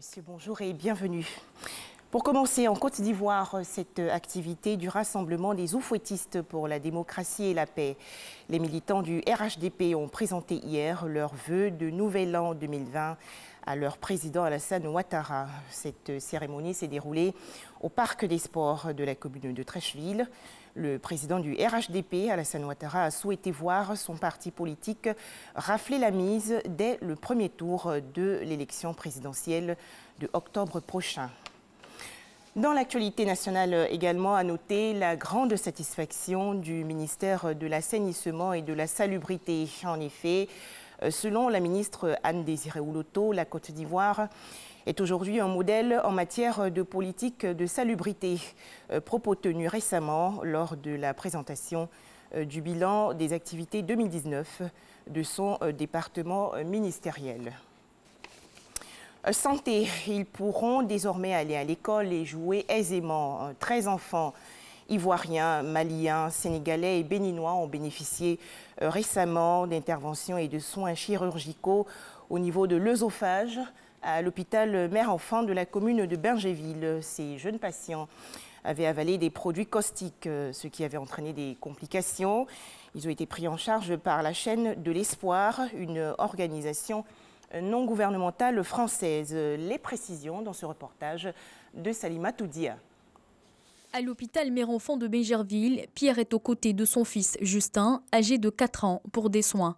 Monsieur, bonjour et bienvenue. Pour commencer, en Côte d'Ivoire, cette activité du rassemblement des oufouettistes pour la démocratie et la paix. Les militants du RHDP ont présenté hier leurs vœux de Nouvel An 2020 à leur président Alassane Ouattara. Cette cérémonie s'est déroulée au Parc des Sports de la commune de Trècheville. Le président du RHDP, Alassane Ouattara, a souhaité voir son parti politique rafler la mise dès le premier tour de l'élection présidentielle de octobre prochain. Dans l'actualité nationale également, à noter la grande satisfaction du ministère de l'Assainissement et de la Salubrité. En effet, selon la ministre Anne-Désiré Ouloto, la Côte d'Ivoire est aujourd'hui un modèle en matière de politique de salubrité. Propos tenus récemment lors de la présentation du bilan des activités 2019 de son département ministériel. Santé, ils pourront désormais aller à l'école et jouer aisément. 13 enfants ivoiriens, maliens, sénégalais et béninois ont bénéficié récemment d'interventions et de soins chirurgicaux au niveau de l'œsophage à l'hôpital mère-enfant de la commune de Bingerville. Ces jeunes patients avaient avalé des produits caustiques, ce qui avait entraîné des complications. Ils ont été pris en charge par la chaîne de l'Espoir, une organisation non gouvernementale française. Les précisions dans ce reportage de Salima Toudia. À l'hôpital mère-enfant de Bingerville, Pierre est aux côtés de son fils Justin, âgé de 4 ans, pour des soins.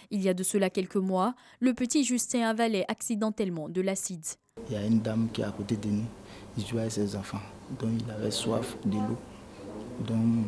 Il y a de cela quelques mois, le petit Justin avalait accidentellement de l'acide. Il y a une dame qui est à côté de nous, il jouait avec ses enfants, donc il avait soif de l'eau. Donc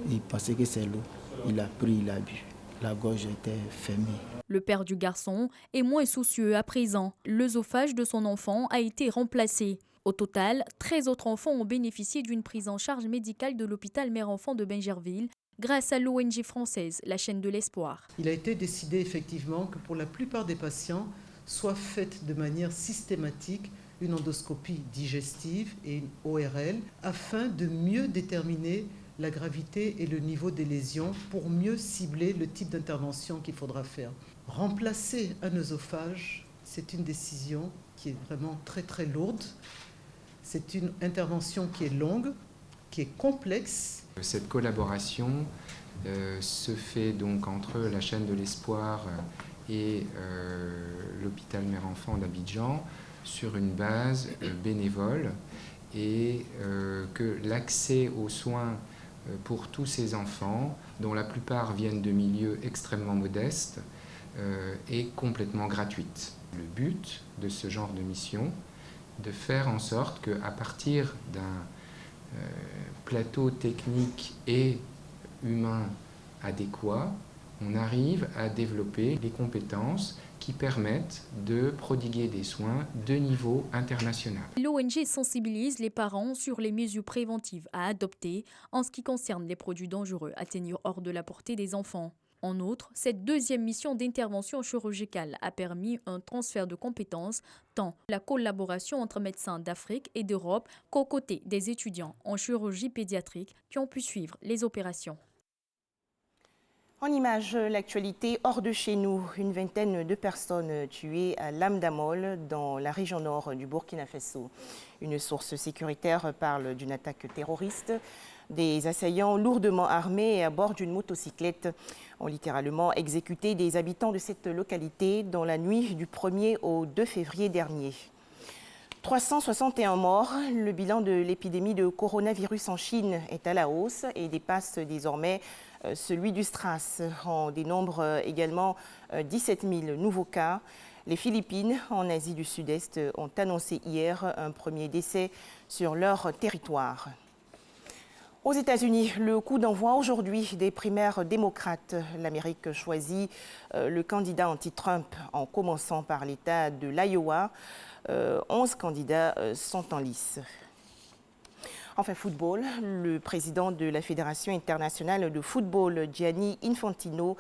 il pensait que c'est l'eau. Il a pris, il a bu. La gorge était fermée. Le père du garçon est moins soucieux à présent. L'œsophage de son enfant a été remplacé. Au total, 13 autres enfants ont bénéficié d'une prise en charge médicale de l'hôpital mère-enfant de Bingerville grâce à l'ONG française, la chaîne de l'Espoir. Il a été décidé effectivement que pour la plupart des patients soit faite de manière systématique une endoscopie digestive et une ORL afin de mieux déterminer la gravité et le niveau des lésions pour mieux cibler le type d'intervention qu'il faudra faire. Remplacer un œsophage, c'est une décision qui est vraiment très très lourde. C'est une intervention qui est longue, qui est complexe. Cette collaboration se fait donc entre la chaîne de l'Espoir et l'hôpital mère-enfant d'Abidjan sur une base bénévole et que l'accès aux soins pour tous ces enfants, dont la plupart viennent de milieux extrêmement modestes, est complètement gratuite. Le but de ce genre de mission, de faire en sorte qu'à partir d'un plateau technique et humain adéquat, on arrive à développer des compétences qui permettent de prodiguer des soins de niveau international. L'ONG sensibilise les parents sur les mesures préventives à adopter en ce qui concerne les produits dangereux à tenir hors de la portée des enfants. En outre, cette deuxième mission d'intervention chirurgicale a permis un transfert de compétences, tant la collaboration entre médecins d'Afrique et d'Europe qu'aux côtés des étudiants en chirurgie pédiatrique qui ont pu suivre les opérations. En image, l'actualité hors de chez nous. Une vingtaine de personnes tuées à Lamdamol, dans la région nord du Burkina Faso. Une source sécuritaire parle d'une attaque terroriste. Des assaillants lourdement armés et à bord d'une motocyclette ont littéralement exécuté des habitants de cette localité dans la nuit du 1er au 2 février dernier. 361 morts, le bilan de l'épidémie de coronavirus en Chine est à la hausse et dépasse désormais celui du SRAS. On dénombre également 17 000 nouveaux cas. Les Philippines, en Asie du Sud-Est, ont annoncé hier un premier décès sur leur territoire. Aux États-Unis, le coup d'envoi aujourd'hui des primaires démocrates. L'Amérique choisit le candidat anti-Trump en commençant par l'État de l'Iowa. 11 candidats sont en lice. Enfin, football, le président de la Fédération internationale de football, Gianni Infantino,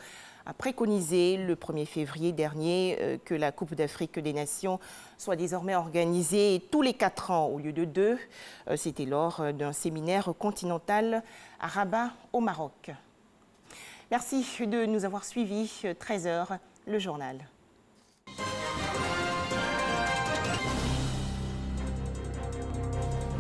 a préconisé le 1er février dernier que la Coupe d'Afrique des Nations soit désormais organisée tous les 4 ans au lieu de 2. C'était lors d'un séminaire continental à Rabat, au Maroc. Merci de nous avoir suivis. 13h, le journal.